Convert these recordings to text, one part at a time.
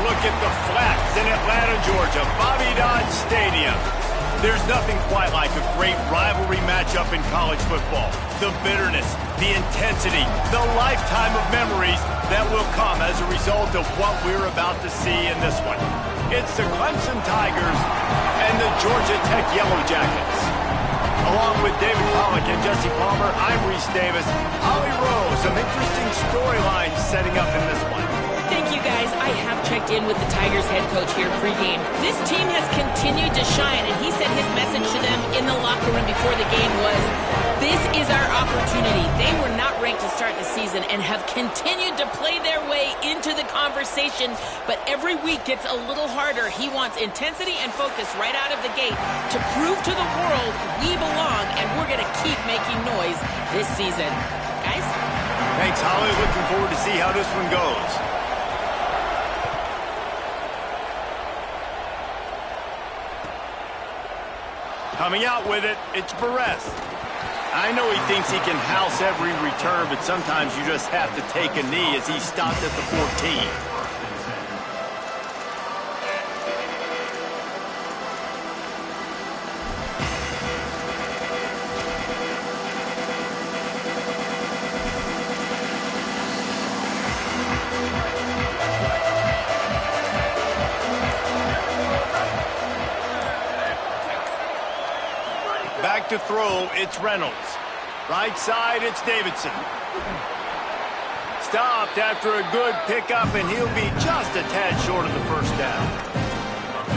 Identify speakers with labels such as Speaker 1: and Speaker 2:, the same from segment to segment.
Speaker 1: look at the Flats in Atlanta, Georgia, Bobby Dodd Stadium. There's nothing quite like a great rivalry matchup in college football. The bitterness, the intensity, the lifetime of memories that will come as a result of what we're about to see in this one. It's the Clemson Tigers and the Georgia Tech Yellow Jackets. Along with David Pollack and Jesse Palmer, I'm Reese Davis. Holly Rowe, some interesting storylines setting up in this one.
Speaker 2: Thank you, guys. I have checked in with the Tigers head coach here pregame. This team has continued to shine, and he said his message to them in the locker room before the game was, this is our opportunity. They were not ranked to start the season and have continued to play their way into the conversation, but every week gets a little harder. He wants intensity and focus right out of the gate to prove to the world we belong, and we're going to keep making noise this season. Guys?
Speaker 1: Thanks, Holly. Looking forward to see how this one goes. Coming out with it, it's Perez. I know he thinks he can house every return, but sometimes you just have to take a knee as he stopped at the 14. Back to throw, it's Reynolds. Right side, it's Davidson. Stopped after a good pickup, and he'll be just a tad short of the first down.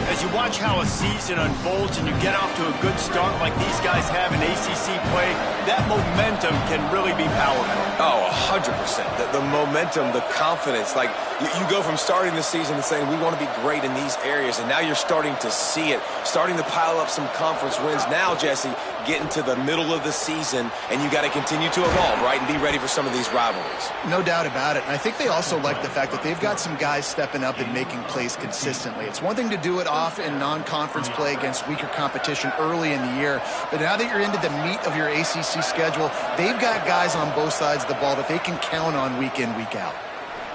Speaker 1: As you watch how a season unfolds and you get off to a good start like these guys have in ACC play, that momentum can really be powerful.
Speaker 3: Oh, 100%. The momentum, the confidence. Like, you go from starting the season and saying, we want to be great in these areas, and now you're starting to see it, starting to pile up some conference wins. Now, Jesse, getting to the middle of the season, and you got to continue to evolve, right, and be ready for some of these rivalries.
Speaker 4: No doubt about it. And I think they also like the fact that they've got some guys stepping up and making plays consistently. It's one thing to do it off in non-conference play against weaker competition early in the year, but now that you're into the meat of your ACC schedule, they've got guys on both sides of the ball that they can count on week in, week out.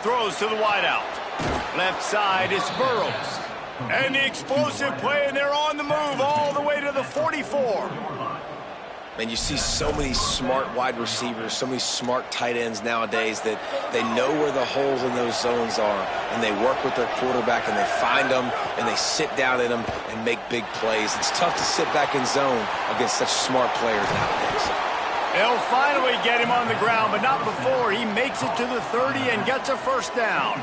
Speaker 1: Throws to the wideout. Left side is Burrows. And the explosive play, and they're on the move all the way to the 44.
Speaker 3: And you see so many smart wide receivers, so many smart tight ends nowadays that they know where the holes in those zones are, and they work with their quarterback, and they find them, and they sit down in them and make big plays. It's tough to sit back in zone against such smart players nowadays.
Speaker 1: They'll finally get him on the ground, but not before he makes it to the 30 and gets a first down.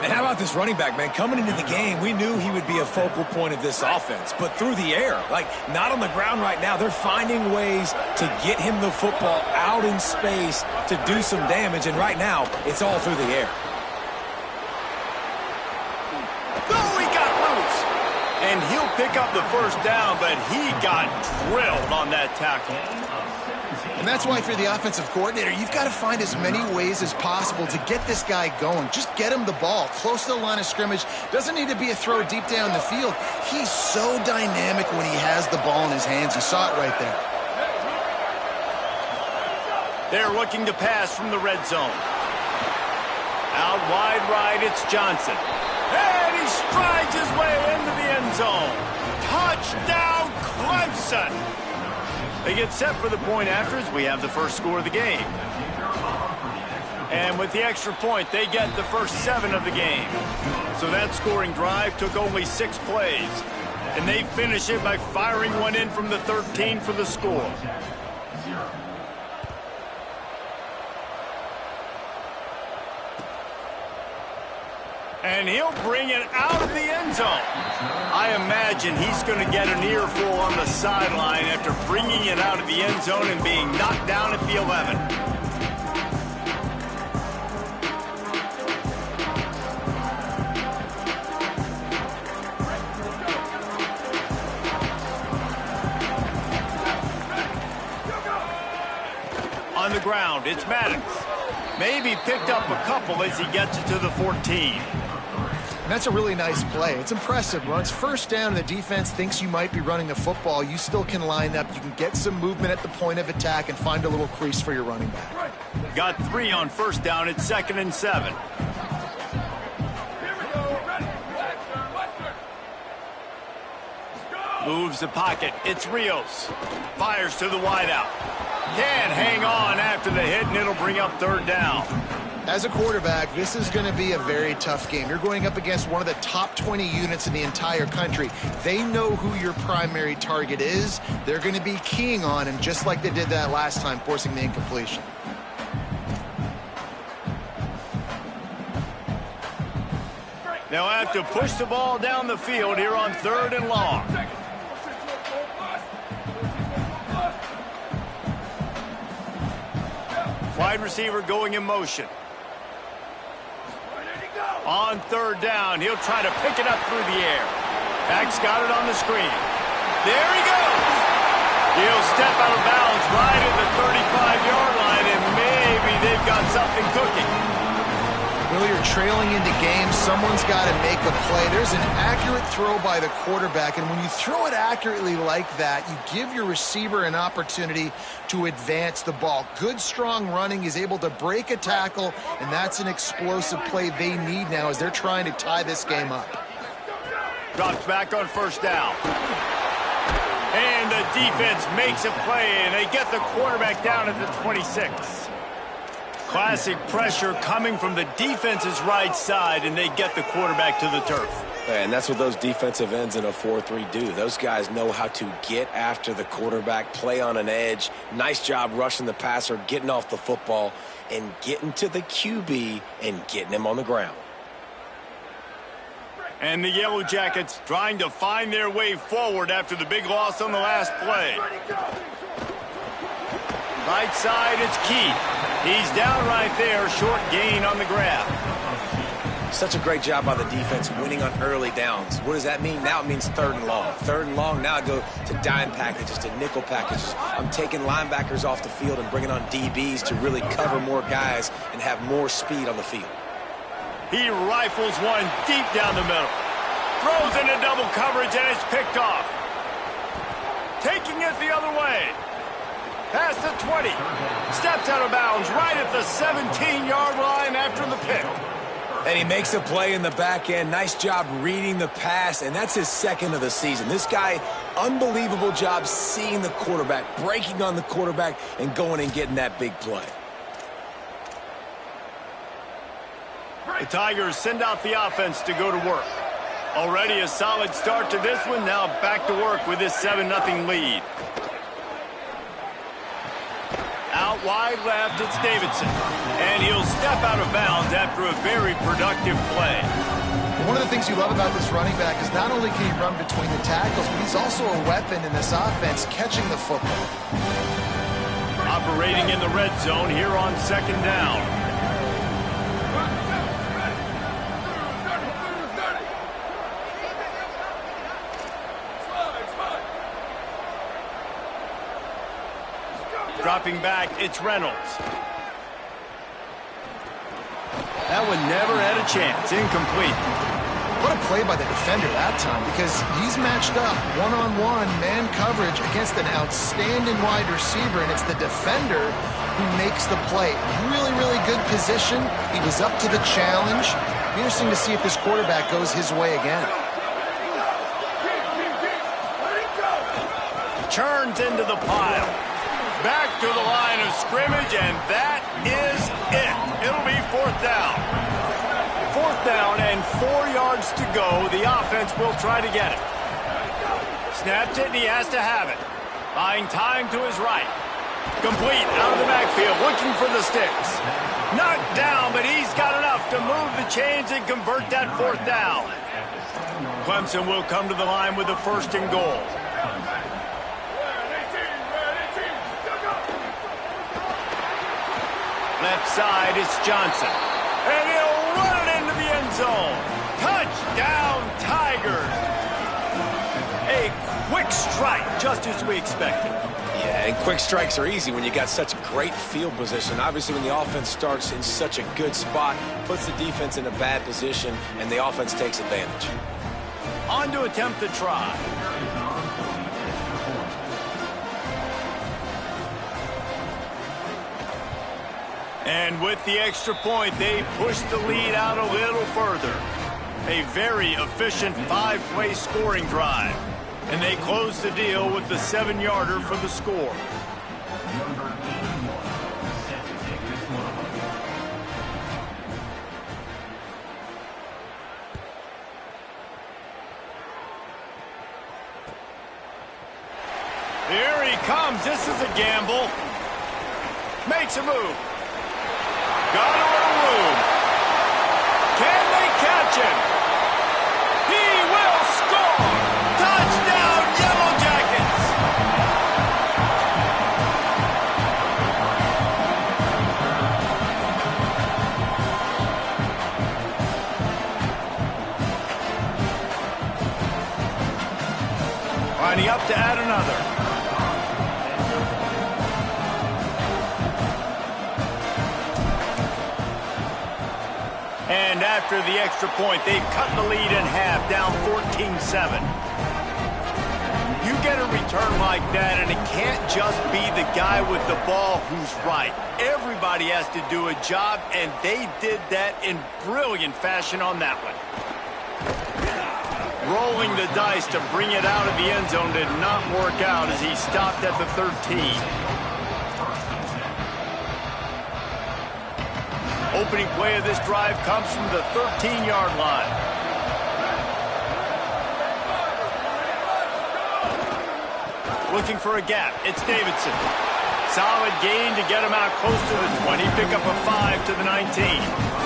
Speaker 5: And how about this running back, man? Coming into the game, we knew he would be a focal point of this offense. But through the air, like not on the ground right now, they're finding ways to get him the football out in space to do some damage. And right now, it's all through the air.
Speaker 1: Oh, he got loose. And he'll pick up the first down, but he got drilled on that tackle.
Speaker 4: And that's why, for the offensive coordinator, you've got to find as many ways as possible to get this guy going. Just get him the ball close to the line of scrimmage. Doesn't need to be a throw deep down the field. He's so dynamic when he has the ball in his hands. You saw it right there.
Speaker 1: They're looking to pass from the red zone. Out wide right, it's Johnson. And he strides his way into the end zone. Touchdown, Clemson! They get set for the point after as we have the first score of the game. And with the extra point, they get the first 7 of the game. So that scoring drive took only 6 plays. And they finish it by firing one in from the 13 for the score. And he'll bring it out of the end zone. I imagine he's going to get an earful on the sideline after bringing it out of the end zone and being knocked down at the 11. On the ground, it's Maddox. Maybe picked up a couple as he gets it to the 14.
Speaker 4: And that's a really nice play. It's impressive. When it's first down and the defense thinks you might be running the football, you still can line up. You can get some movement at the point of attack and find a little crease for your running back.
Speaker 1: Got 3 on first down. It's 2nd and 7. Moves the pocket. It's Rios. Fires to the wideout. Can't hang on after the hit, and it'll bring up third down.
Speaker 4: As a quarterback, this is going to be a very tough game. You're going up against one of the top 20 units in the entire country. They know who your primary target is. They're going to be keying on him, just like they did that last time, forcing the incompletion.
Speaker 1: They'll have to push the ball down the field here on 3rd and long. Wide receiver going in motion. On 3rd down, he'll try to pick it up through the air. Back's got it on the screen. There he goes. He'll step out of bounds right at the 35-yard line, and maybe they've got something cooking.
Speaker 4: Well, you're trailing into games. Someone's got to make a play. There's an accurate throw by the quarterback, and when you throw it accurately like that, you give your receiver an opportunity to advance the ball. Good, strong running is able to break a tackle, and that's an explosive play they need now as they're trying to tie this game up.
Speaker 1: Drops back on 1st down. And the defense makes a play, and they get the quarterback down at the 26. Classic pressure coming from the defense's right side, and they get the quarterback to the turf.
Speaker 3: And that's what those defensive ends in a 4-3 do. Those guys know how to get after the quarterback, play on an edge. Nice job rushing the passer, getting off the football, and getting to the QB and getting him on the ground.
Speaker 1: And the Yellow Jackets trying to find their way forward after the big loss on the last play. Right side, it's Keith. He's down right there, short gain on the grab.
Speaker 3: Such a great job by the defense winning on early downs. What does that mean? Now it means 3rd and long. 3rd and long, now I go to dime packages, to nickel packages. I'm taking linebackers off the field and bringing on DBs to really cover more guys and have more speed on the field.
Speaker 1: He rifles one deep down the middle. Throws into double coverage, and it's picked off. Taking it the other way. Past the 20. Steps out of bounds right at the 17-yard line after the pick.
Speaker 5: And he makes a play in the back end. Nice job reading the pass, and that's his 2nd of the season. This guy, unbelievable job seeing the quarterback, breaking on the quarterback, and going and getting that big play.
Speaker 1: The Tigers send out the offense to go to work. Already a solid start to this one. Now back to work with this 7-0 lead. Out wide left, it's Davidson. And he'll step out of bounds after a very productive play.
Speaker 4: One of the things you love about this running back is not only can he run between the tackles, but he's also a weapon in this offense, catching the football.
Speaker 1: Operating in the red zone here on 2nd down. Dropping back, it's Reynolds. That one never had a chance. Incomplete.
Speaker 4: What a play by the defender that time, because he's matched up one-on-one man coverage against an outstanding wide receiver, and it's the defender who makes the play. Really, really good position. He was up to the challenge. Be interesting to see if this quarterback goes his way again.
Speaker 1: Turns into the pile. Back to the line of scrimmage, and that is it. It'll be 4th down. 4th down and 4 yards to go. The offense will try to get it. Snaps it, and he has to have it. Buying time to his right. Complete out of the backfield, looking for the sticks. Knocked down, but he's got enough to move the chains and convert that 4th down. Clemson will come to the line with the 1st and goal. Left side, it's Johnson. And he'll run it into the end zone. Touchdown, Tigers. A quick strike, just as we expected.
Speaker 3: Yeah, and quick strikes are easy when you got such great field position. Obviously, when the offense starts in such a good spot, puts the defense in a bad position, and the offense takes advantage.
Speaker 1: On to attempt the try. And with the extra point, they push the lead out a little further. A very efficient 5-play scoring drive. And they close the deal with the 7-yarder for the score. Here he comes. This is a gamble. Makes a move. Got a little room. Can they catch him? He will score. Touchdown, Yellow Jackets. Lining up to add another. And after the extra point, they've cut the lead in half, down 14-7. You get a return like that, and it can't just be the guy with the ball who's right. Everybody has to do a job, and they did that in brilliant fashion on that one. Rolling the dice to bring it out of the end zone did not work out as he stopped at the 13. Opening play of this drive comes from the 13-yard line. Looking for a gap. It's Davidson. Solid gain to get him out close to the 20. Pick up a 5 to the 19.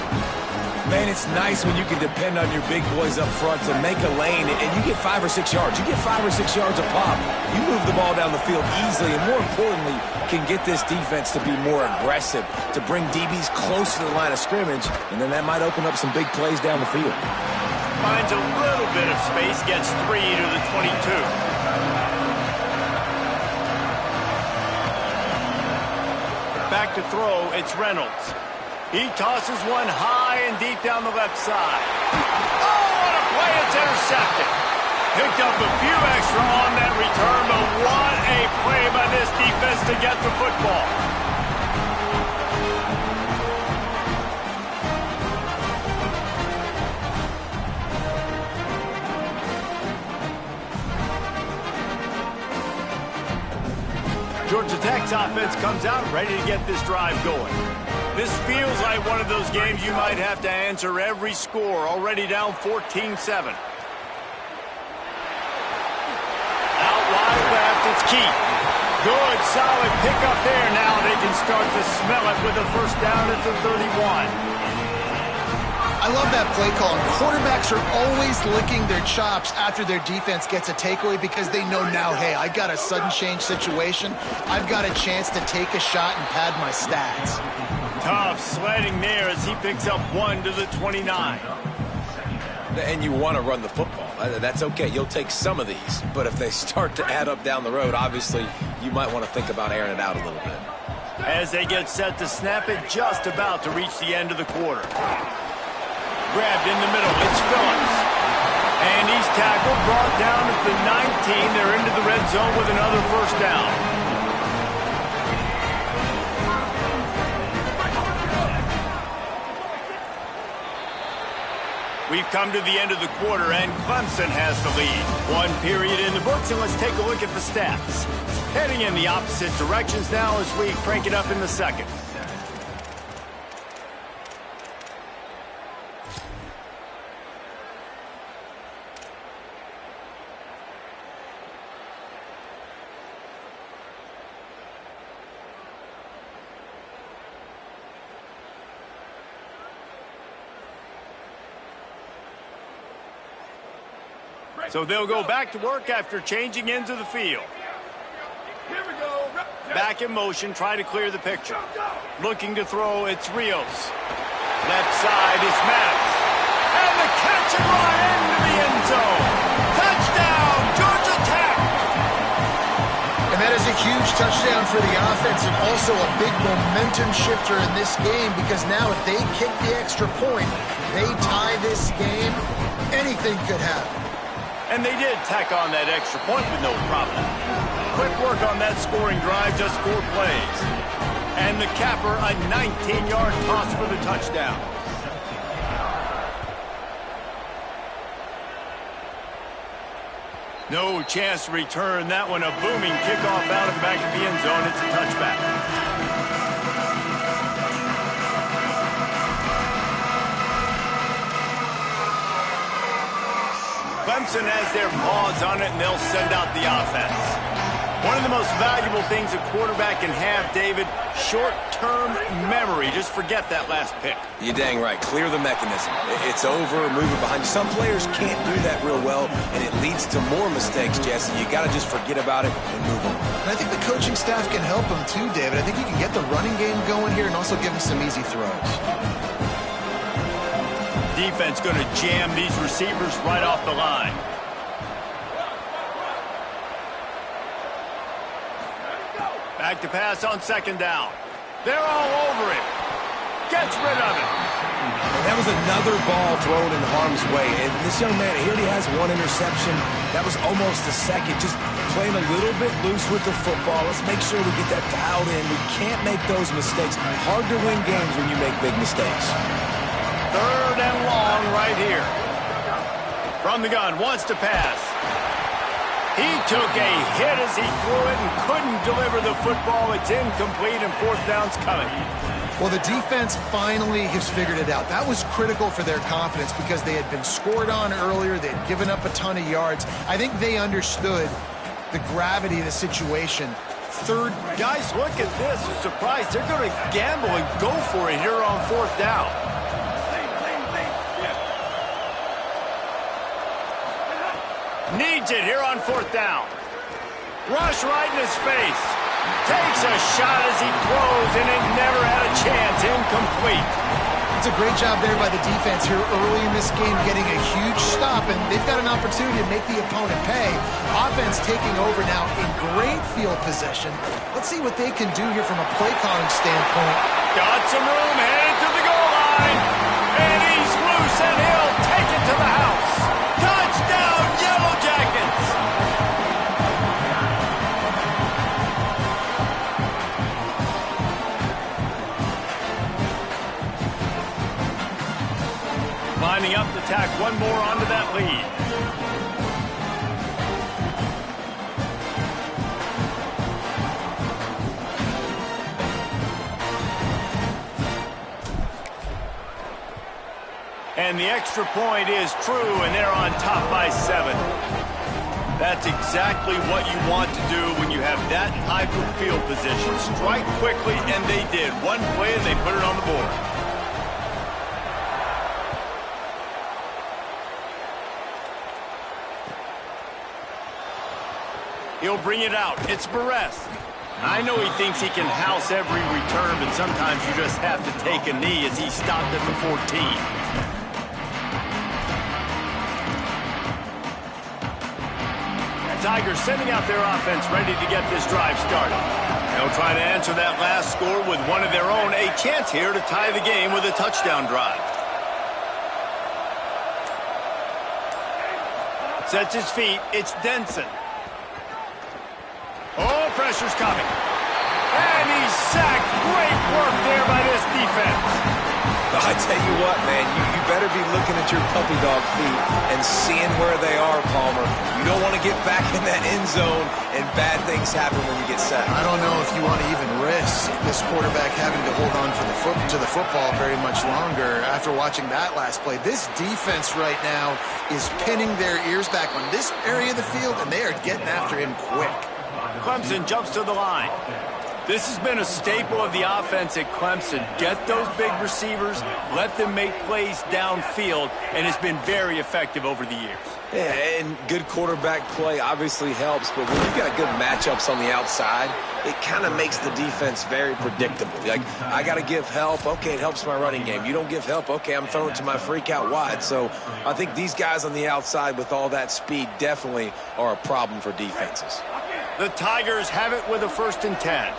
Speaker 5: Man, it's nice when you can depend on your big boys up front to make a lane, and you get 5 or 6 yards. You get 5 or 6 yards a pop. You move the ball down the field easily, and more importantly, can get this defense to be more aggressive, to bring DBs close to the line of scrimmage, and then that might open up some big plays down the field.
Speaker 1: Finds a little bit of space, gets 3 to the 22. Back to throw, it's Reynolds. He tosses one high and deep down the left side. Oh, what a play, it's intercepted. Picked up a few extra on that return, but what a play by this defense to get the football. Georgia Tech's offense comes out ready to get this drive going. This feels like one of those games you might have to answer every score, already down 14-7. Out wide left, it's Keith. Good, solid pickup there. Now they can start to smell it with a first down at the 31.
Speaker 4: I love that play call. And quarterbacks are always licking their chops after their defense gets a takeaway because they know now, hey, I got a sudden change situation. I've got a chance to take a shot and pad my stats.
Speaker 1: Tough sledding there as he picks up 1 to the 29.
Speaker 3: And you want to run the football. That's okay. You'll take some of these. But if they start to add up down the road, obviously you might want to think about airing it out a little bit.
Speaker 1: As they get set to snap it, just about to reach the end of the quarter. Grabbed in the middle, it's Phillips. And he's tackled, brought down at the 19. They're into the red zone with another first down. We've come to the end of the quarter, and Clemson has the lead. 1 period in the books, and let's take a look at the stats. Heading in the opposite directions now as we crank it up in the second. So they'll go back to work after changing into the field. Back in motion, try to clear the picture. Looking to throw, it's Rios. Left side is Max. And the catch and run into the end zone. Touchdown, Georgia Tech!
Speaker 4: And that is a huge touchdown for the offense and also a big momentum shifter in this game because now if they kick the extra point, they tie this game, anything could happen.
Speaker 1: And they did tack on that extra point with no problem. Quick work on that scoring drive, just 4 plays. And the capper, a 19-yard toss for the touchdown. No chance to return that one. A booming kickoff out of the back of the end zone. It's a touchback. Clemson has their paws on it, and they'll send out the offense. One of the most valuable things a quarterback can have, David, short-term memory. Just forget that last pick.
Speaker 3: You're dang right. Clear the mechanism. It's over, move it behind you. Some players can't do that real well, and it leads to more mistakes, Jesse. You got to just forget about it and move on.
Speaker 4: And I think the coaching staff can help him too, David. I think he can get the running game going here and also give him some easy throws.
Speaker 1: Defense going to jam these receivers right off the line. Back to pass on second down. They're all over it. Gets rid of it.
Speaker 3: And that was another ball thrown in harm's way. And this young man, he already has one interception. That was almost a second. Just playing a little bit loose with the football. Let's make sure we get that dialed in. We can't make those mistakes. Hard to win games when you make big mistakes.
Speaker 1: Third and long right here. From the gun, wants to pass. He took a hit as he threw it and couldn't deliver the football. It's incomplete and fourth down's coming.
Speaker 4: Well, the defense finally has figured it out. That was critical for their confidence because they had been scored on earlier. They had given up a ton of yards. I think they understood the gravity of the situation. Third.
Speaker 1: Guys, look at this. I'm surprised. They're going to gamble and go for it here on fourth down. Needs it here on fourth down. Rush right in his face. Takes a shot as he throws, and it never had a chance. Incomplete.
Speaker 4: It's a great job there by the defense here early in this game, getting a huge stop, and they've got an opportunity to make the opponent pay. Offense taking over now in great field possession. Let's see what they can do here from a play calling standpoint.
Speaker 1: Got some room, headed to the goal line. And he's loose, and he'll take it to the house. Touchdown, Yellow Jackets! Lining up to tack one more onto that lead. And the extra point is true, and they're on top by 7. That's exactly what you want to do when you have that type of field position. Strike quickly, and they did. One play, and they put it on the board. He'll bring it out. It's Barres. I know he thinks he can house every return, but sometimes you just have to take a knee as he stopped at the 14. Tigers sending out their offense ready to get this drive started. They'll try to answer that last score with one of their own. A chance here to tie the game with a touchdown drive. Sets his feet. It's Denson. Oh, pressure's coming. And he's sacked. Great work there by this defense.
Speaker 3: I tell you what, man, you better be looking at your puppy dog feet and seeing where they are, Palmer. You don't want to get back in that end zone and bad things happen when you get sacked.
Speaker 4: I don't know if you want to even risk this quarterback having to hold on to the football very much longer after watching that last play. This defense right now is pinning their ears back on this area of the field, and they are getting after him quick.
Speaker 1: Clemson jumps to the line. This has been a staple of the offense at Clemson. Get those big receivers, let them make plays downfield, and it's been very effective over the years.
Speaker 3: Yeah, and good quarterback play obviously helps, but when you've got good matchups on the outside, it kind of makes the defense very predictable. Like, I got to give help. Okay, it helps my running game. You don't give help. Okay, I'm throwing it to my freak out wide. So I think these guys on the outside with all that speed definitely are a problem for defenses.
Speaker 1: The Tigers have it with a 1st and 10.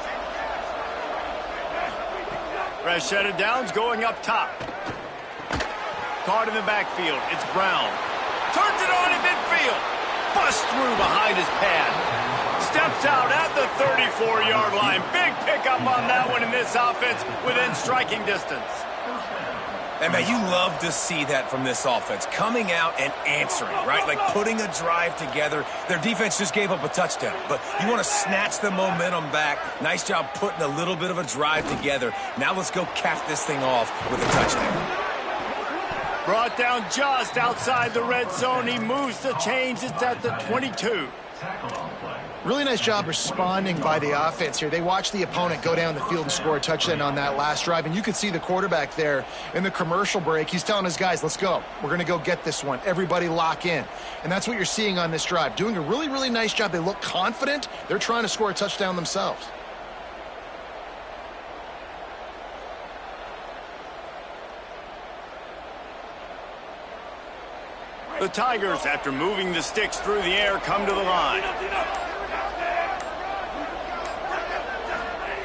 Speaker 1: Rashada Downs going up top. Caught in the backfield. It's Brown. Turns it on in midfield. Busts through behind his pad. Steps out at the 34-yard line. Big pickup on that one in this offense within striking distance.
Speaker 5: And, man, you love to see that from this offense, coming out and answering, right? Like putting a drive together. Their defense just gave up a touchdown, but you want to snatch the momentum back. Nice job putting a little bit of a drive together. Now let's go cap this thing off with a touchdown.
Speaker 1: Brought down just outside the red zone. He moves the chains. It's at the 22.
Speaker 4: Really nice job responding by the offense here. They watched the opponent go down the field and score a touchdown on that last drive, and you could see the quarterback there in the commercial break. He's telling his guys, let's go. We're going to go get this one. Everybody lock in. And that's what you're seeing on this drive. Doing a really, really nice job. They look confident. They're trying to score a touchdown themselves.
Speaker 1: The Tigers, after moving the sticks through the air, come to the line.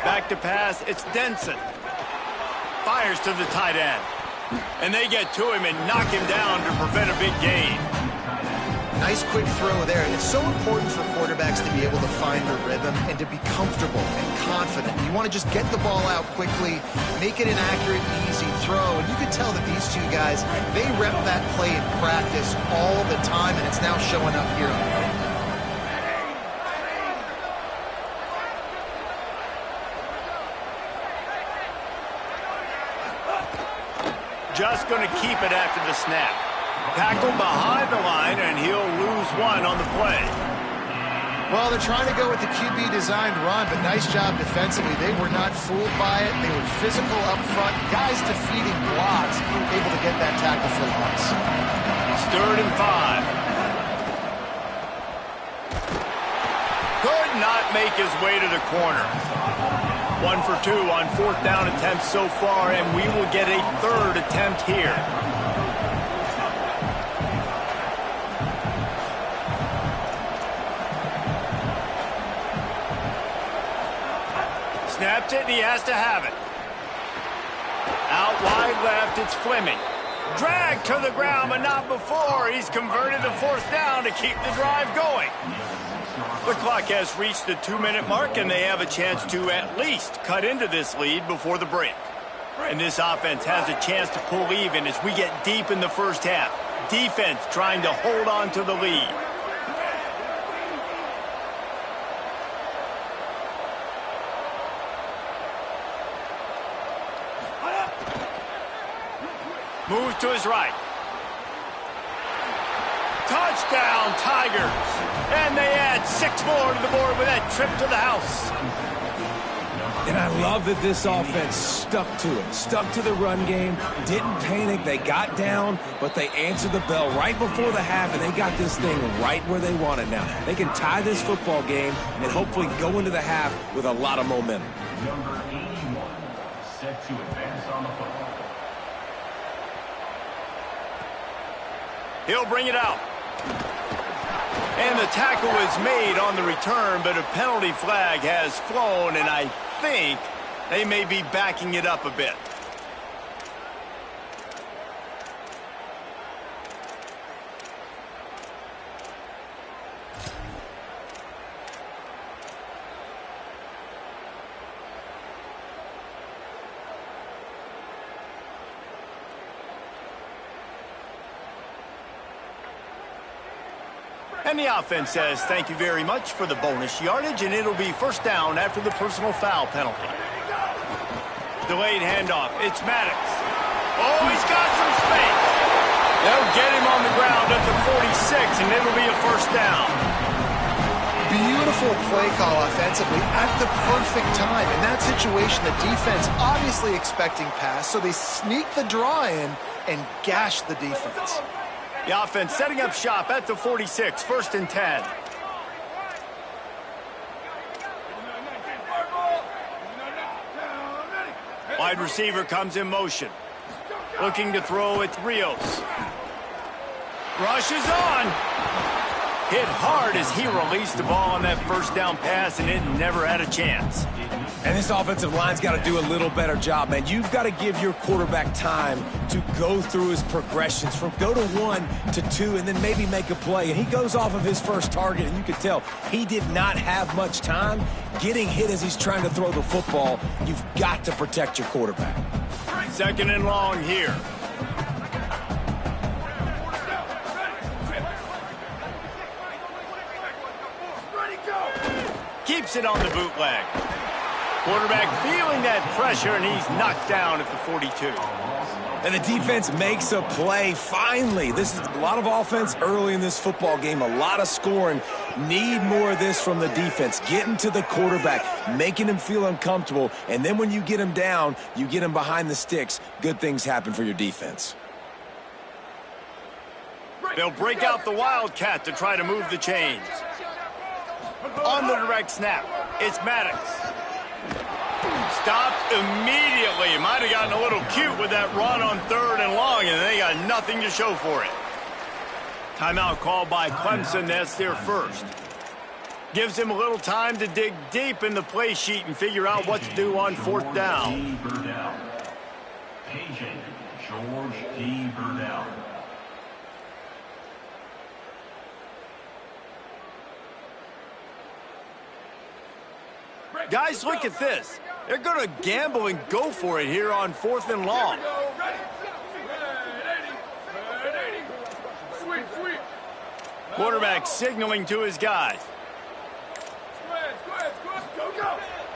Speaker 1: Back to pass, it's Denson. Fires to the tight end. And they get to him and knock him down to prevent a big gain.
Speaker 4: Nice quick throw there. And it's so important for quarterbacks to be able to find their rhythm and to be comfortable and confident. You want to just get the ball out quickly, make it an accurate, easy throw. And you can tell that these two guys, they rep that play in practice all the time, and it's now showing up here on the field.
Speaker 1: Just going to keep it after the snap. Tackle behind the line, and he'll lose one on the play.
Speaker 4: Well, they're trying to go with the QB-designed run, but nice job defensively. They were not fooled by it. They were physical up front. Guys defeating blocks, able to get that tackle for loss.
Speaker 1: It's 3rd and 5. Could not make his way to the corner. 1 for 2 on 4th down attempts so far, and we will get a 3rd attempt here. Snaps it, and he has to have it. Out wide left, it's Fleming. Dragged to the ground, but not before. He's converted the 4th down to keep the drive going. The clock has reached the 2-minute mark, and they have a chance to at least cut into this lead before the break. And this offense has a chance to pull even as we get deep in the first half. Defense trying to hold on to the lead. Moves to his right. Touchdown, Tigers. And they add 6 more to the board with that trip to the house.
Speaker 5: And I love that this offense stuck to it, stuck to the run game, didn't panic. They got down, but they answered the bell right before the half, and they got this thing right where they want it now. They can tie this football game and hopefully go into the half with a lot of momentum.
Speaker 6: Number 81, set to advance on the football.
Speaker 1: He'll bring it out. And the tackle is made on the return, but a penalty flag has flown, and I think they may be backing it up a bit. And the offense says thank you very much for the bonus yardage, and it'll be 1st down after the personal foul penalty. Delayed handoff. It's Maddox. Oh, he's got some space. They'll get him on the ground at the 46, and it'll be a 1st down.
Speaker 4: Beautiful play call offensively at the perfect time. In that situation, the defense obviously expecting pass, so they sneak the draw in and gash the defense.
Speaker 1: The offense setting up shop at the 46, 1st and 10. Wide receiver comes in motion. Looking to throw at Rios. Rushes on. Hit hard as he released the ball on that 1st down pass, and it never had a chance.
Speaker 5: And this offensive line's got to do a little better job, man. You've got to give your quarterback time to go through his progressions from go to 1 to 2 and then maybe make a play. And he goes off of his first target, and you can tell he did not have much time getting hit as he's trying to throw the football. You've got to protect your quarterback.
Speaker 1: 2nd and long here. it on the bootleg. Quarterback feeling that pressure, and he's knocked down at the 42.
Speaker 5: And the defense makes a play, finally. This is a lot of offense early in this football game, a lot of scoring. Need more of this from the defense. Getting to the quarterback, making him feel uncomfortable, and then when you get him down, you get him behind the sticks. Good things happen for your defense.
Speaker 1: They'll break out the Wildcat to try to move the chains. On the direct snap, it's Maddox. Stopped immediately. Might have gotten a little cute with that run on 3rd and long, and they got nothing to show for it. Timeout called by Clemson. That's their first. Gives him a little time to dig deep in the play sheet and figure out what to do on 4th down.
Speaker 6: Agent George D. Burdell.
Speaker 1: Guys, look at this. They're going to gamble and go for it here on 4th and long. Quarterback signaling to his guys.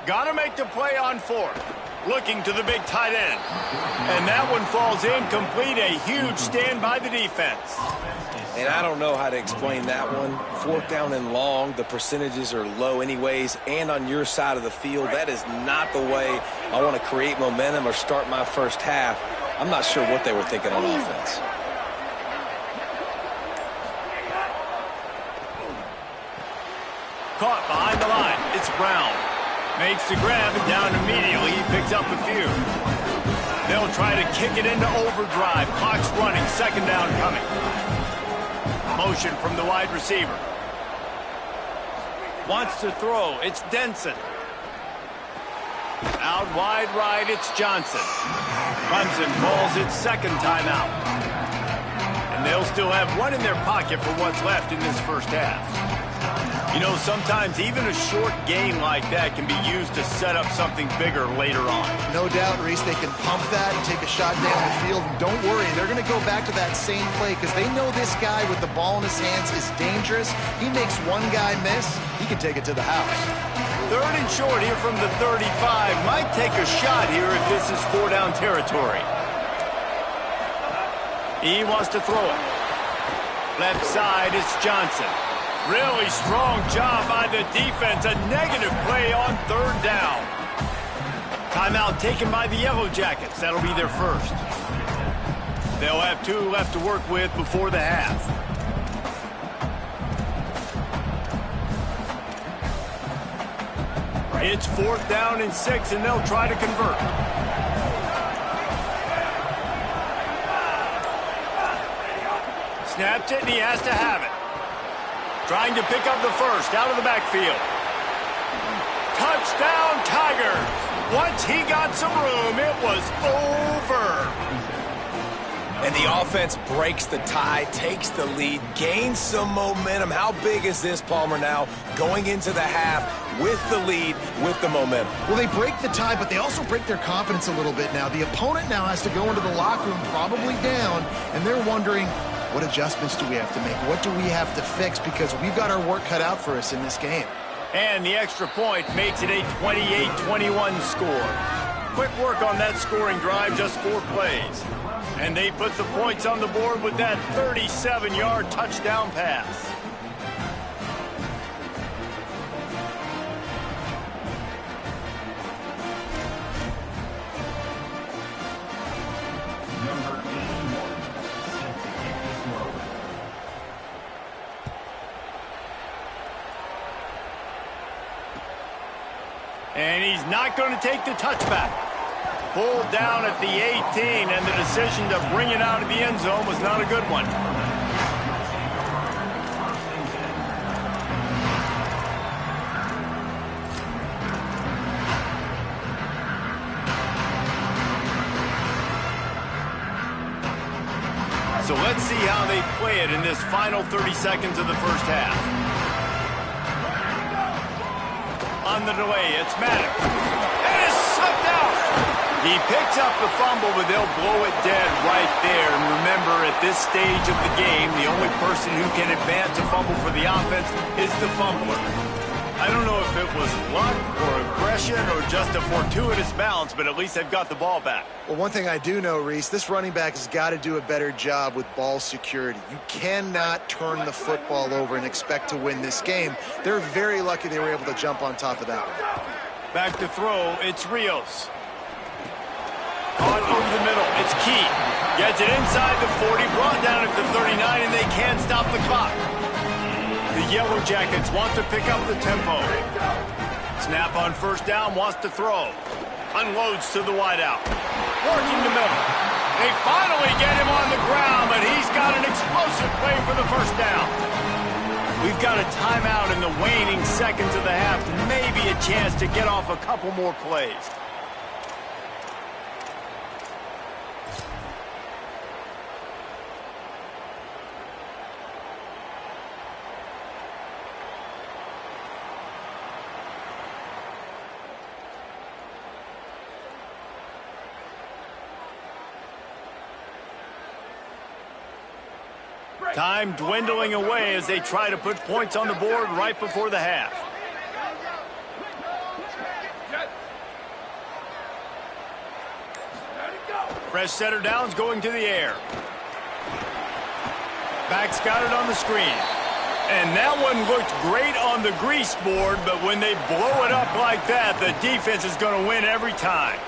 Speaker 1: Got to make the play on 4th. Looking to the big tight end. And that one falls incomplete. A huge stand by the defense.
Speaker 3: And I don't know how to explain that one. 4th down and long, the percentages are low anyways, and on your side of the field, that is not the way I want to create momentum or start my first half. I'm not sure what they were thinking on offense.
Speaker 1: Caught behind the line. It's Brown. Makes the grab and down immediately. He picks up a few. They'll try to kick it into overdrive. Clock's running. 2nd down coming. Motion from the wide receiver. Wants to throw. It's Denson. Out wide right, it's Johnson. Clemson calls its 2nd timeout. And they'll still have one in their pocket for what's left in this first half. You know, sometimes even a short game like that can be used to set up something bigger later on.
Speaker 4: No doubt, Reese, they can pump that and take a shot down the field. And don't worry, they're going to go back to that same play because they know this guy with the ball in his hands is dangerous. He makes one guy miss, he can take it to the house.
Speaker 1: 3rd and short here from the 35. Might take a shot here if this is 4 down territory. He wants to throw it. Left side, it's Johnson. Really strong job by the defense. A negative play on 3rd down. Timeout taken by the Yellow Jackets. That'll be their first. They'll have 2 left to work with before the half. It's 4th down and 6, and they'll try to convert. Snapped it, and he has to have it. Trying to pick up the first out of the backfield. Touchdown, Tigers. Once he got some room, it was over.
Speaker 5: And the offense breaks the tie, takes the lead, gains some momentum. How big is this, Palmer, now going into the half with the lead, with the momentum?
Speaker 4: Well, they break the tie, but they also break their confidence a little bit now. The opponent now has to go into the locker room probably down, and they're wondering, what adjustments do we have to make? What do we have to fix? Because we've got our work cut out for us in this game.
Speaker 1: And the extra point makes it a 28-21 score. Quick work on that scoring drive, just 4 plays. And they put the points on the board with that 37-yard touchdown pass. And he's not going to take the touchback. Pulled down at the 18, and the decision to bring it out of the end zone was not a good one. So let's see how they play it in this final 30 seconds of the first half. On the delay, it's Maddox. And it's slipped out. He picks up the fumble, but they'll blow it dead right there. And remember, at this stage of the game, the only person who can advance a fumble for the offense is the fumbler. I don't know if it was luck or aggression or just a fortuitous bounce, but at least they've got the ball back.
Speaker 4: Well, one thing I do know, Reese, this running back has got to do a better job with ball security. You cannot turn the football over and expect to win this game. They're very lucky they were able to jump on top of that one.
Speaker 1: Back to throw, it's Rios. Caught over the middle, it's Key. Gets it inside the 40, brought down at the 39, and they can't stop the clock. The Yellow Jackets want to pick up the tempo. Snap on first down, wants to throw. Unloads to the wideout. Working the middle. They finally get him on the ground, but he's got an explosive play for the first down. We've got a timeout in the waning seconds of the half. Maybe a chance to get off a couple more plays. Time dwindling away as they try to put points on the board right before the half. Fresh setter downs going to the air. Back's got it on the screen. And that one looked great on the grease board, but when they blow it up like that, the defense is going to win every time.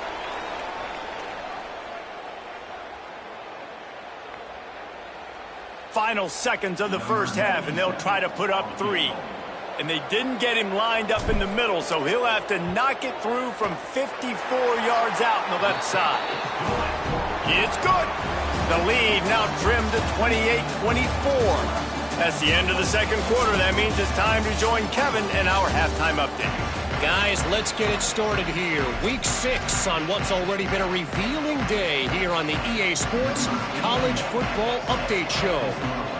Speaker 1: Final seconds of the first half, and they'll try to put up 3. And they didn't get him lined up in the middle, so he'll have to knock it through from 54 yards out on the left side. It's good. The lead now trimmed to 28-24. That's the end of the second quarter. That means it's time to join Kevin in our halftime update.
Speaker 7: Guys, let's get it started here. Week 6 on what's already been a revealing day here on the EA Sports College Football Update Show.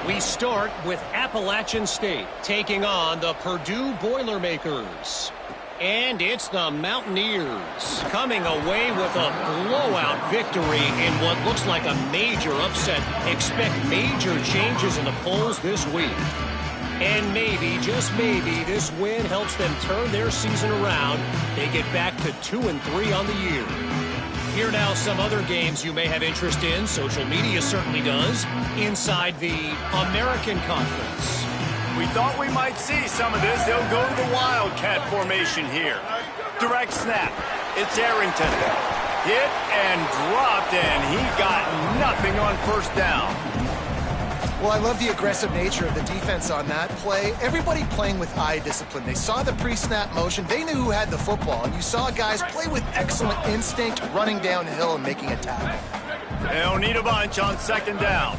Speaker 7: We start with Appalachian State taking on the Purdue Boilermakers. And it's the Mountaineers coming away with a blowout victory in what looks like a major upset. Expect major changes in the polls this week. And maybe, just maybe, this win helps them turn their season around. They get back to 2-3 on the year. Here now some other games you may have interest in. Social media certainly does. Inside the American Conference.
Speaker 1: We thought we might see some of this. They'll go to the Wildcat formation here. Direct snap. It's Arrington. Hit and dropped, and he got nothing on first down.
Speaker 4: Well, I love the aggressive nature of the defense on that play. Everybody playing with eye discipline. They saw the pre-snap motion. They knew who had the football, and you saw guys play with excellent instinct, running downhill and making a tackle.
Speaker 1: They'll need a bunch on second down.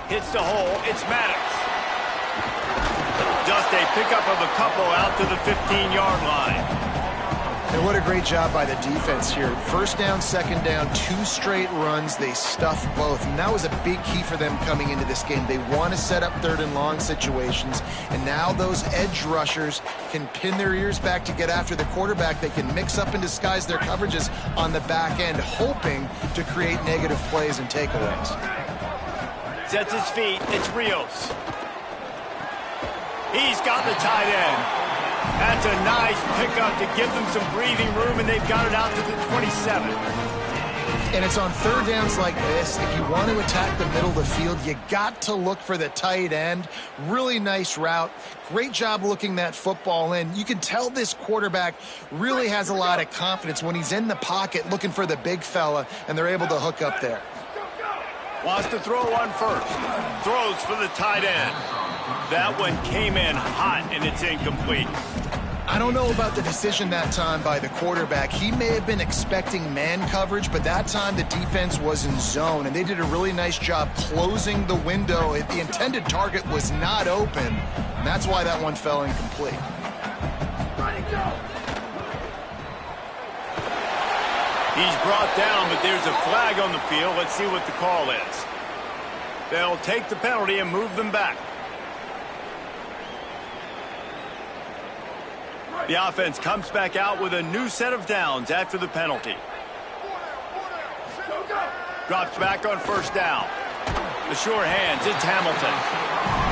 Speaker 1: Hits the hole. It's Maddox. Just a pickup of a couple out to the 15-yard line.
Speaker 4: And what a great job by the defense here. First down, second down, 2 straight runs. They stuffed both. And that was a big key for them coming into this game. They want to set up third and long situations. And now those edge rushers can pin their ears back to get after the quarterback. They can mix up and disguise their coverages on the back end, hoping to create negative plays and takeaways.
Speaker 1: Sets his feet. It's Rios. He's got the tight end. That's a nice pickup to give them some breathing room, and they've got it out to the 27.
Speaker 4: And it's on third downs like this. If you want to attack the middle of the field, you got to look for the tight end. Really nice route. Great job looking that football in. You can tell this quarterback really has a lot of confidence when he's in the pocket looking for the big fella, and they're able to hook up there.
Speaker 1: Wants to throw on first. Throws for the tight end. That one came in hot, and it's incomplete.
Speaker 4: I don't know about the decision that time by the quarterback. He may have been expecting man coverage, but that time the defense was in zone, and they did a really nice job closing the window. The intended target was not open, and that's why that one fell incomplete.
Speaker 1: He's brought down, but there's a flag on the field. Let's see what the call is. They'll take the penalty and move them back. The offense comes back out with a new set of downs after the penalty. Drops back on first down. The sure hands, it's Hamilton.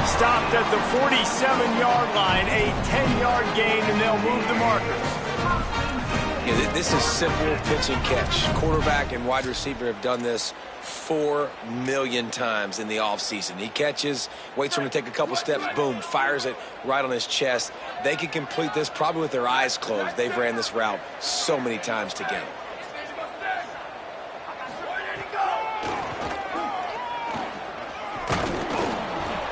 Speaker 1: Stopped at the 47-yard line, a 10-yard gain, and they'll move the markers.
Speaker 3: Yeah, this is simple pitch and catch. Quarterback and wide receiver have done this 4 million times in the offseason. He catches, waits for him to take a couple steps, boom, fires it right on his chest. They can complete this probably with their eyes closed. They've ran this route so many times together.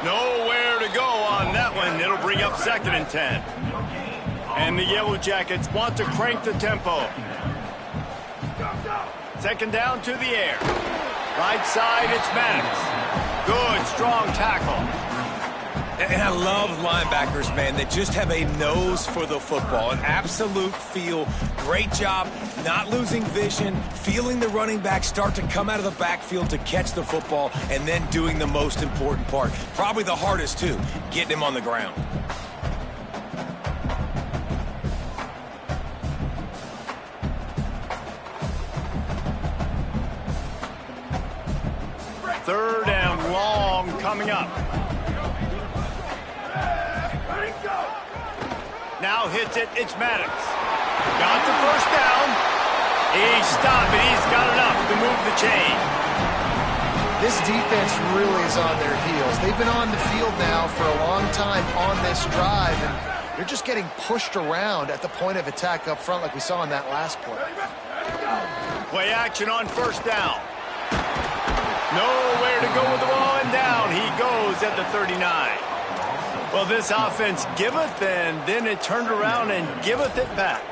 Speaker 1: Nowhere to go on that one. It'll bring up 2nd and 10. And the Yellow Jackets want to crank the tempo. 2nd down to the air. Right side, it's Maddox. Good, strong tackle.
Speaker 5: And I love linebackers, man, that just have a nose for the football, an absolute feel. Great job not losing vision, feeling the running back start to come out of the backfield to catch the football, and then doing the most important part. Probably the hardest, too, getting him on the ground.
Speaker 1: Third and long coming up. Now hits it, it's Maddox. Got the 1st down. He's stopped it, he's got enough to move the chain.
Speaker 4: This defense really is on their heels. They've been on the field now for a long time on this drive, and they're just getting pushed around at the point of attack up front like we saw in that last play.
Speaker 1: Play action on 1st down. Nowhere to go with the ball, and down he goes at the 39. Well, this offense giveth, and then it turned around and giveth it back.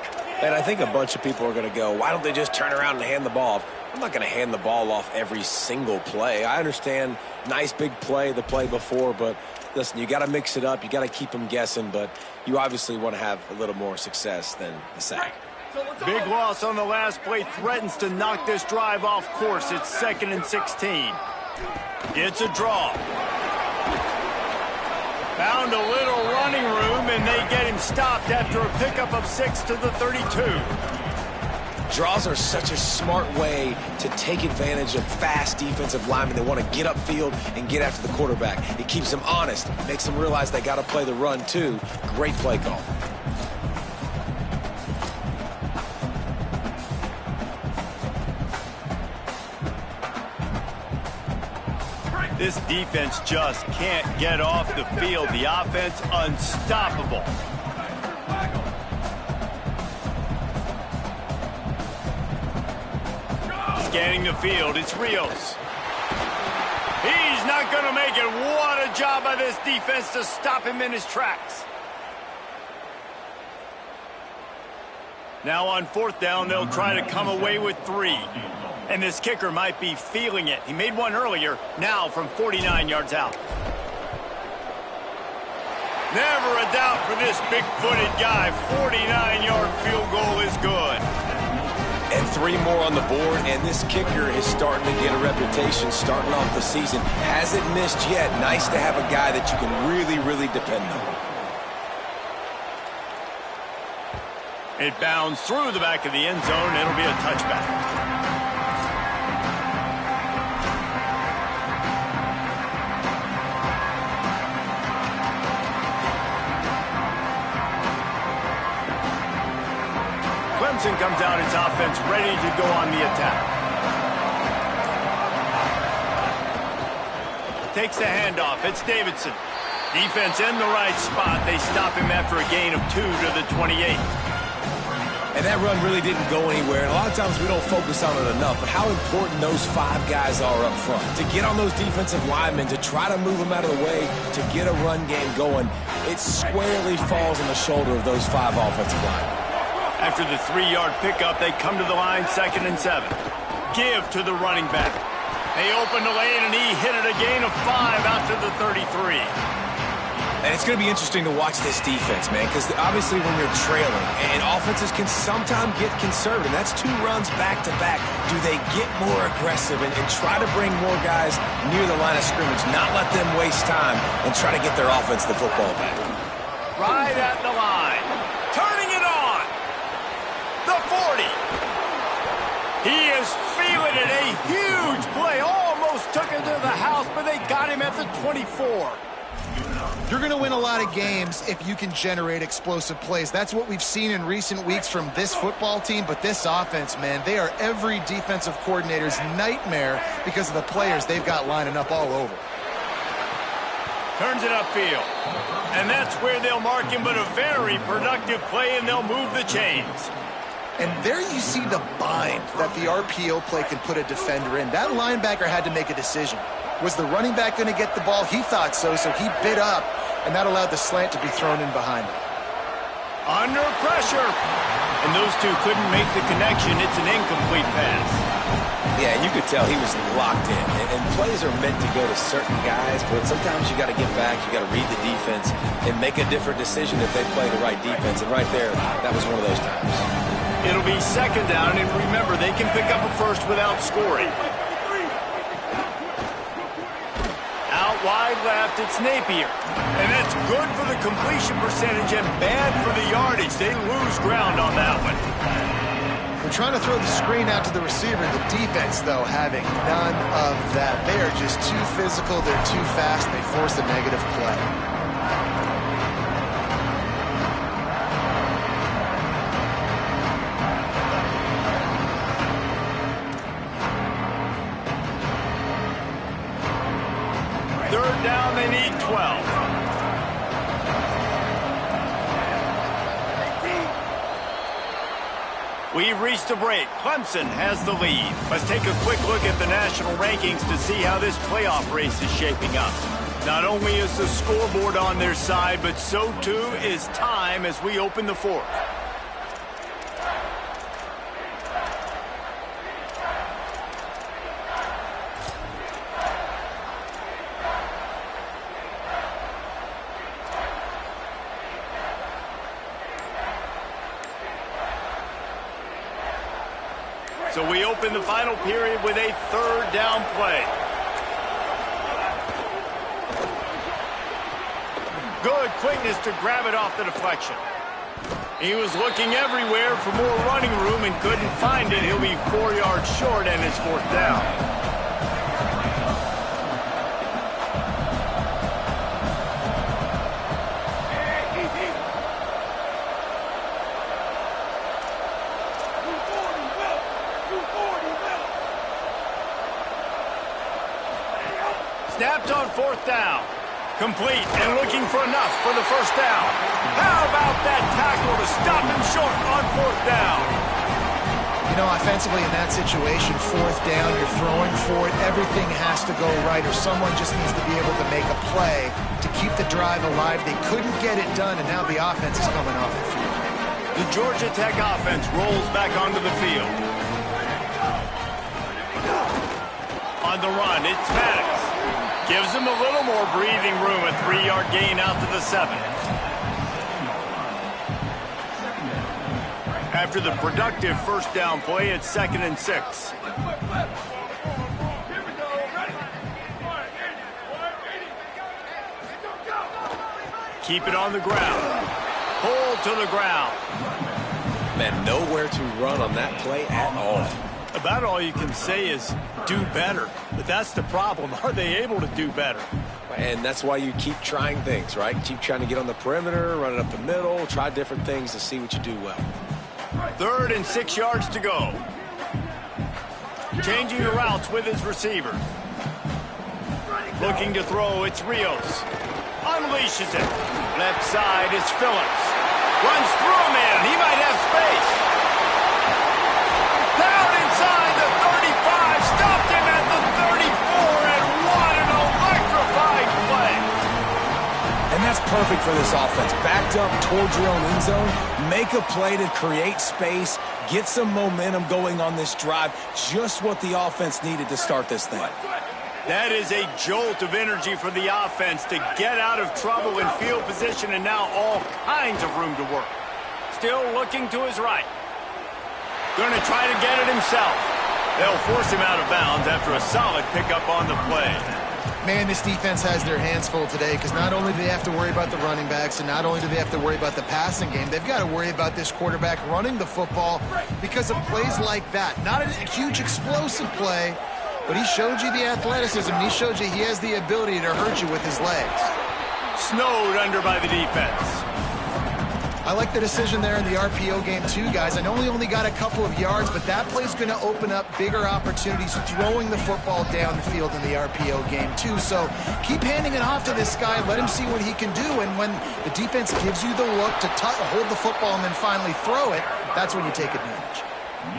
Speaker 3: And I think a bunch of people are going to go, why don't they just turn around and hand the ball off? I'm not going to hand the ball off every single play. I understand nice big play the play before, but listen, you got to mix it up. You got to keep them guessing, but you obviously want to have a little more success than the sack.
Speaker 1: Big loss on the last play threatens to knock this drive off course. It's 2nd and 16. It's a draw. Found a little running room, and they get him stopped after a pickup of 6 to the 32.
Speaker 3: Draws are such a smart way to take advantage of fast defensive linemen. They want to get upfield and get after the quarterback. It keeps them honest, makes them realize they got to play the run too. Great play call.
Speaker 1: This defense just can't get off the field. The offense unstoppable. Scanning the field, it's Rios. He's not going to make it. What a job by this defense to stop him in his tracks. Now on 4th down, they'll try to come away with 3. And this kicker might be feeling it. He made one earlier, now from 49 yards out. Never a doubt for this big-footed guy. 49-yard field goal is good.
Speaker 3: And 3 more on the board, and this kicker is starting to get a reputation starting off the season. Hasn't missed yet. Nice to have a guy that you can really, really depend on.
Speaker 1: It bounds through the back of the end zone. It'll be a touchback. Clemson comes out its offense ready to go on the attack. Takes the handoff. It's Davidson. Defense in the right spot. They stop him after a gain of 2 to the 28.
Speaker 5: And that run really didn't go anywhere. And a lot of times we don't focus on it enough, but how important those 5 guys are up front. To get on those defensive linemen, to try to move them out of the way, to get a run game going, it squarely falls on the shoulder of those 5 offensive linemen.
Speaker 1: After the 3-yard pickup, they come to the line 2nd and 7. Give to the running back. They open the lane, and he hit it a gain of 5 out to the 33.
Speaker 5: And it's going to be interesting to watch this defense, man, because obviously when you're trailing, and offenses can sometimes get conservative. That's 2 runs back-to-back. Do they get more aggressive and try to bring more guys near the line of scrimmage, not let them waste time, and try to get their offense the football back?
Speaker 1: Right at the line. Turning it on. The 40. He is feeling it. A huge play. Almost took it to the house, but they got
Speaker 5: the 24.
Speaker 4: You're going to win a lot of games if you can generate explosive plays. That's what we've seen in recent weeks from this football team, but this offense, man, they are every defensive coordinator's nightmare because of the players they've got lining up all over.
Speaker 1: Turns it upfield. And that's where they'll mark him, but a very productive play, and they'll move the chains.
Speaker 4: And there you see the bind that the RPO play can put a defender in. That linebacker had to make a decision. Was the running back going to get the ball? He thought so, so he bit up, and that allowed the slant to be thrown in behind him.
Speaker 1: Under pressure. And those two couldn't make the connection. It's an incomplete pass.
Speaker 3: Yeah, you could tell he was locked in. And plays are meant to go to certain guys, but sometimes you got to get back, you got to read the defense, and make a different decision if they play the right defense. And right there, that was one of those times.
Speaker 1: It'll be second down, and remember, they can pick up a first without scoring. Out wide left, it's Napier. And that's good for the completion percentage and bad for the yardage. They lose ground on that one.
Speaker 4: They're trying to throw the screen out to the receiver. The defense, though, having none of that. They are just too physical. They're too fast. They force a negative play.
Speaker 1: Third down, they need 12. We've reached a break. Clemson has the lead. Let's take a quick look at the national rankings to see how this playoff race is shaping up. Not only is the scoreboard on their side, but so too is time as we open the fourth. So we open the final period with a third down play. Good quickness to grab it off the deflection. He was looking everywhere for more running room and couldn't find it. He'll be 4 yards short and it's fourth down. Snapped on fourth down. Complete and looking for enough for the first down. How about that tackle to stop him short on fourth down?
Speaker 4: You know, offensively in that situation, fourth down, you're throwing for it. Everything has to go right, or someone just needs to be able to make a play to keep the drive alive. They couldn't get it done, and now the offense is coming off the field.
Speaker 1: The Georgia Tech offense rolls back onto the field. On the run, it's Maddox. Gives him a little more breathing room, a 3-yard gain out to the 7. After the productive first down play, it's 2nd and 6. Keep it on the ground. Pull to the ground.
Speaker 3: Man, nowhere to run on that play at all.
Speaker 1: About all you can say is do better. But that's the problem. Are they able to do better?
Speaker 3: And that's why you keep trying things, right? Keep trying to get on the perimeter, run it up the middle, try different things to see what you do well.
Speaker 1: 3rd and 6 yards to go. Changing the routes with his receivers. Looking to throw, it's Rios. Unleashes it. Left side is Phillips. Runs through a man. He might have space. Down inside the 35. Stopped him at the 34. And what an electrifying play.
Speaker 5: And that's perfect for this offense. Backed up towards your own end zone. Make a play to create space. Get some momentum going on this drive. Just what the offense needed to start this thing.
Speaker 1: That is a jolt of energy for the offense to get out of trouble in field position, and now all kinds of room to work. Still looking to his right. Going to try to get it himself. They'll force him out of bounds after a solid pickup on the play.
Speaker 4: Man, this defense has their hands full today because not only do they have to worry about the running backs and not only do they have to worry about the passing game, they've got to worry about this quarterback running the football because of plays like that. Not a huge explosive play, But he showed you the athleticism. He showed you he has the ability to hurt you with his legs.
Speaker 1: Snowed under by the defense.
Speaker 4: I like the decision there in the RPO game too, guys. I know he only got a couple of yards, but that play's going to open up bigger opportunities throwing the football down the field in the RPO game too. So keep handing it off to this guy. Let him see what he can do. And when the defense gives you the look to hold the football and then finally throw it, that's when you take advantage.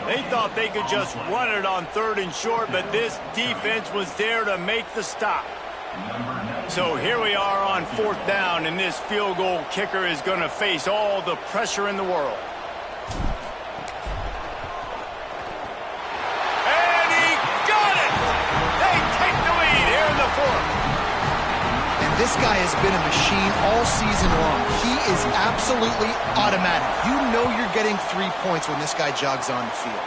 Speaker 1: They thought they could just run it on 3rd and short, but this defense was there to make the stop. So here we are on 4th down, and this field goal kicker is going to face all the pressure in the world. And he got it! They take the lead here in the 4th.
Speaker 4: And this guy has been a machine all season long. He is absolutely automatic. You know you're getting 3 points when this guy jogs on the field.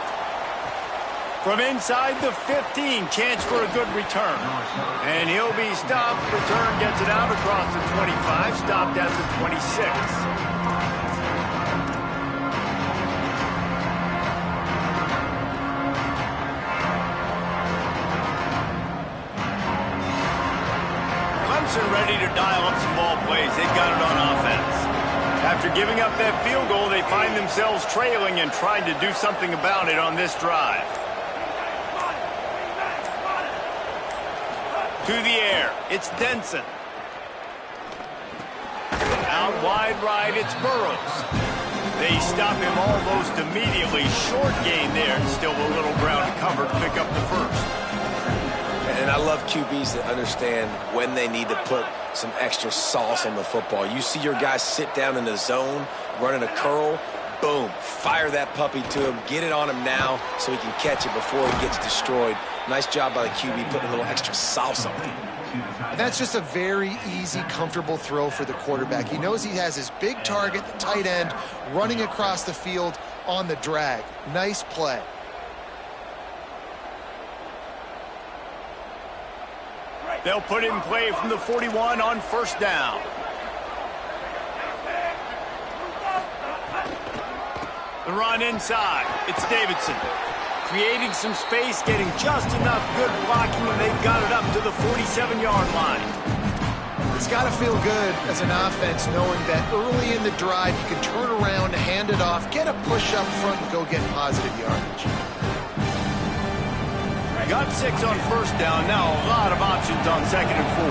Speaker 1: From inside the 15, chance for a good return. And he'll be stopped. Return gets it out across the 25, stopped at the 26. Clemson ready to dial up some ball plays. They've got it on offense. After giving up that field goal, they find themselves trailing and trying to do something about it on this drive. To the air, it's Denson. Out wide right, it's Burrows. They stop him almost immediately. Short gain there, and still a little ground to cover to pick up the first.
Speaker 3: And I love QBs that understand when they need to put some extra sauce on the football. You see your guys sit down in the zone, running a curl, boom, fire that puppy to him, get it on him now so he can catch it before he gets destroyed. Nice job by the QB putting a little extra sauce on it.
Speaker 4: That's just a very easy, comfortable throw for the quarterback. He knows he has his big target, the tight end, running across the field on the drag. Nice play.
Speaker 1: They'll put it in play from the 41 on 1st down. The run inside. It's Davidson. Creating some space, getting just enough good blocking, and they've got it up to the 47-yard line.
Speaker 4: It's got to feel good as an offense knowing that early in the drive you can turn around, hand it off, get a push up front, and go get positive yardage.
Speaker 1: Got 6 on 1st down. Now a lot of options on 2nd and 4.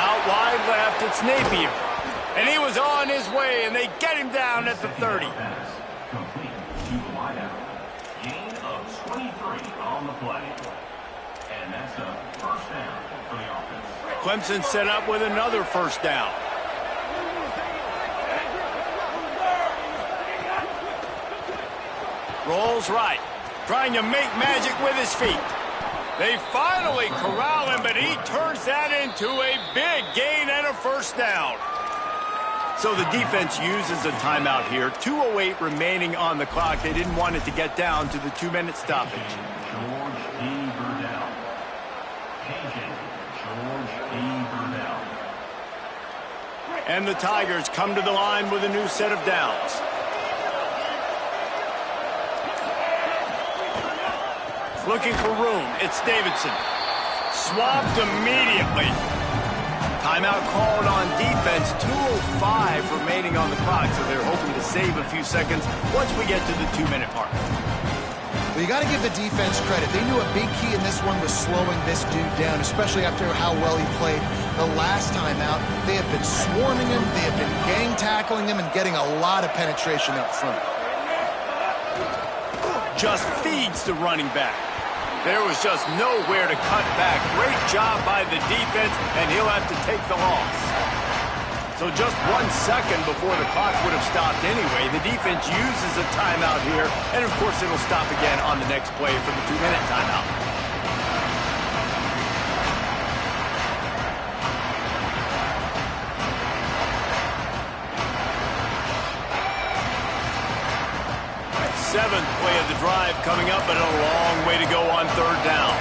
Speaker 1: Out wide left, it's Napier. And he was on his way, and they get him down at the 30.
Speaker 6: Complete to the wideout. Gain of 23 on the play. And that's a 1st down for the offense.
Speaker 1: Clemson set up with another 1st down. Rolls right, trying to make magic with his feet. They finally corral him, but he turns that into a big gain and a 1st down. So the defense uses a timeout here. 2:08 remaining on the clock. They didn't want it to get down to the 2-minute stoppage.
Speaker 6: George E. Burdell. George E. Burdell.
Speaker 1: And the Tigers come to the line with a new set of downs. Looking for room. It's Davidson. Swapped immediately. Timeout called on defense. 2:05 remaining on the clock, so they're hoping to save a few seconds once we get to the 2-minute mark.
Speaker 4: Well, you got to give the defense credit. They knew a big key in this one was slowing this dude down, especially after how well he played the last time out. They have been swarming him, they have been gang tackling him, and getting a lot of penetration up front.
Speaker 1: Just feeds the running back. There was just nowhere to cut back. Great job by the defense, and he'll have to take the loss. So just 1 second before the clock would have stopped anyway. The defense uses a timeout here, and of course it'll stop again on the next play for the 2-minute timeout. Seventh play of the drive coming up, but a long way to go on 3rd down.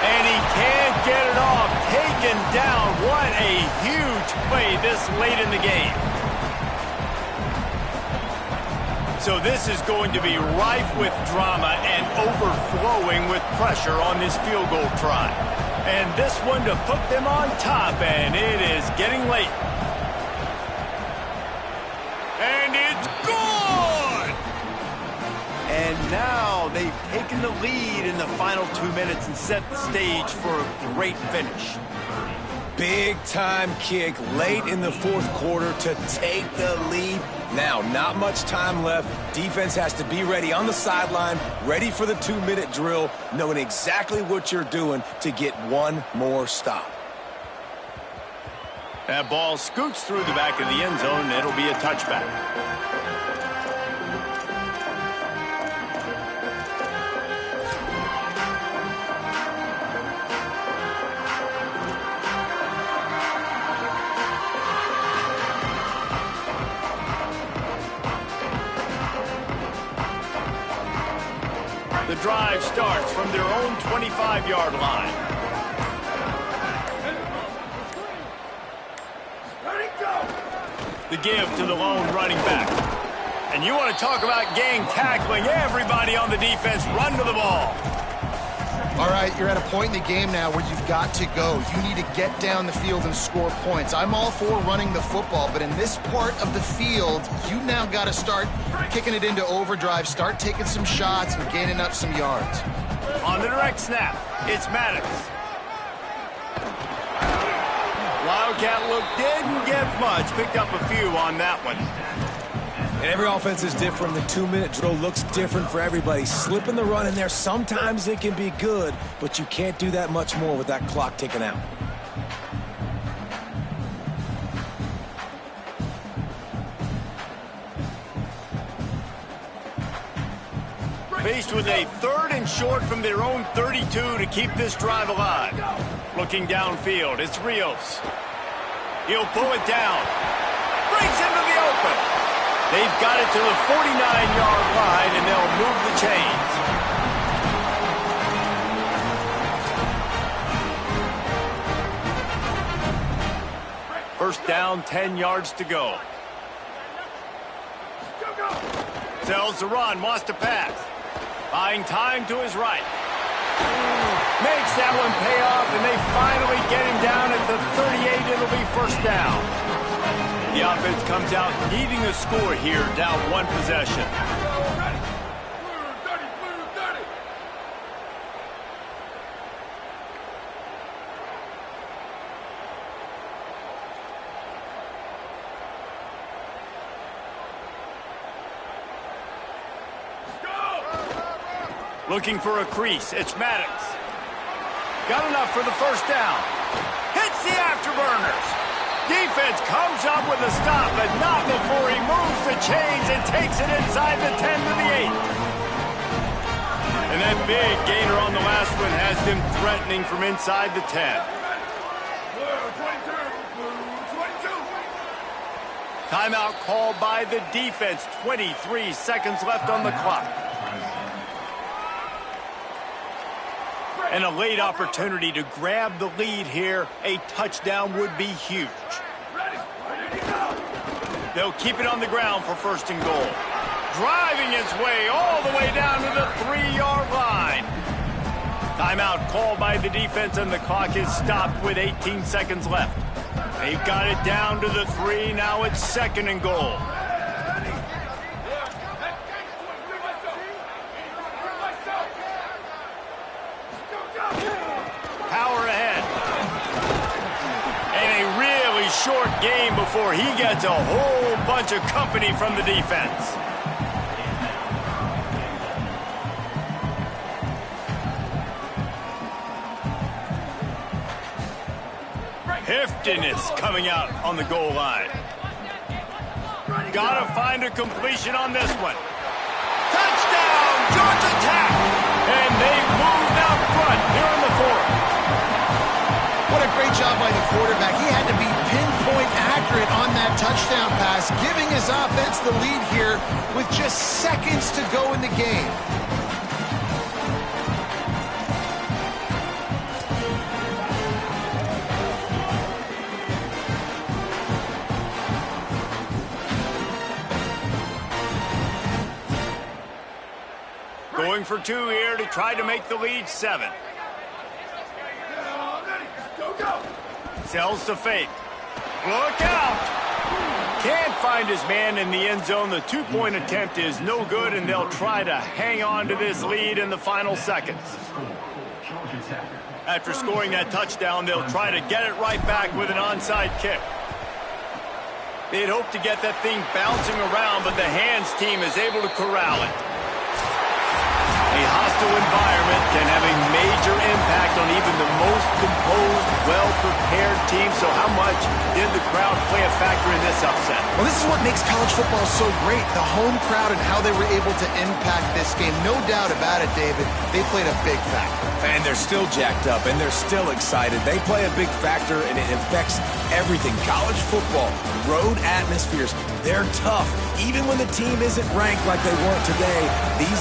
Speaker 1: And he can't get it off. Taken down. What a huge play this late in the game. So this is going to be rife with drama and overflowing with pressure on this field goal try. And this one to put them on top, and it is getting late. And it's good! And now they've taken the lead in the final 2 minutes and set the stage for a great finish.
Speaker 5: Big-time kick late in the fourth quarter to take the lead. Now, not much time left. Defense has to be ready on the sideline, ready for the 2-minute drill, knowing exactly what you're doing to get one more stop.
Speaker 1: That ball scoots through the back of the end zone, and it'll be a touchback. The drive starts from their own 25-yard line. The give to the lone running back. And you want to talk about gang tackling. Everybody on the defense run to the ball.
Speaker 4: All right, you're at a point in the game now where you've got to go. You need to get down the field and score points. I'm all for running the football, but in this part of the field, you now got to start kicking it into overdrive, start taking some shots and gaining up some yards.
Speaker 1: On the direct snap, it's Maddox. Wildcat look didn't get much, picked up a few on that one.
Speaker 5: And every offense is different. The 2-minute drill looks different for everybody. Slipping the run in there, sometimes it can be good, but you can't do that much more with that clock ticking out.
Speaker 1: Faced with a 3rd and short from their own 32 to keep this drive alive. Looking downfield, it's Rios. He'll pull it down. Brings into the open. They've got it to the 49-yard line, and they'll move the chains. First down, 10 yards to go. Sells the run, wants to pass. Buying time to his right. Makes that one pay off, and they finally get him down at the 38. It'll be first down. The offense comes out needing a score here, down one possession. Looking for a crease. It's Maddox. Got enough for the first down. Hits the afterburners. Defense comes up with a stop, but not before he moves the chains and takes it inside the 10 to the 8. And that big gainer on the last one has them threatening from inside the 10. Timeout called by the defense. 23 seconds left on the clock. And a late opportunity to grab the lead here. A touchdown would be huge. They'll keep it on the ground for first and goal. Driving its way all the way down to the 3-yard line. Timeout called by the defense, and the clock is stopped with 18 seconds left. They've got it down to the 3. Now it's second and goal. Power ahead. And a really short game before he gets a whole bunch of company from the defense. Heftiness coming out on the goal line. Gotta find a completion on this one. Touchdown, Georgia Tech! And they moved out front here in the fourth.
Speaker 4: What a great job by the quarterback. He had to be pinpoint accurate on that touchdown pass, giving his offense the lead here with just seconds to go in the game.
Speaker 1: Going for 2 here to try to make the lead 7. Sells to fake. Look out! Can't find his man in the end zone. The 2-point attempt is no good, and they'll try to hang on to this lead in the final seconds. After scoring that touchdown, they'll try to get it right back with an onside kick. They'd hope to get that thing bouncing around, but the hands team is able to corral it. A hostile environment can have a major impact on even the most composed, well-prepared team. So how much did the crowd play a factor in this upset?
Speaker 4: Well, this is what makes college football so great. The home crowd and how they were able to impact this game. No doubt about it, David. They played a big factor.
Speaker 5: And they're still jacked up, and they're still excited. They play a big factor, and it affects everything. College football, road atmospheres, they're tough. Even when the team isn't ranked like they weren't today, these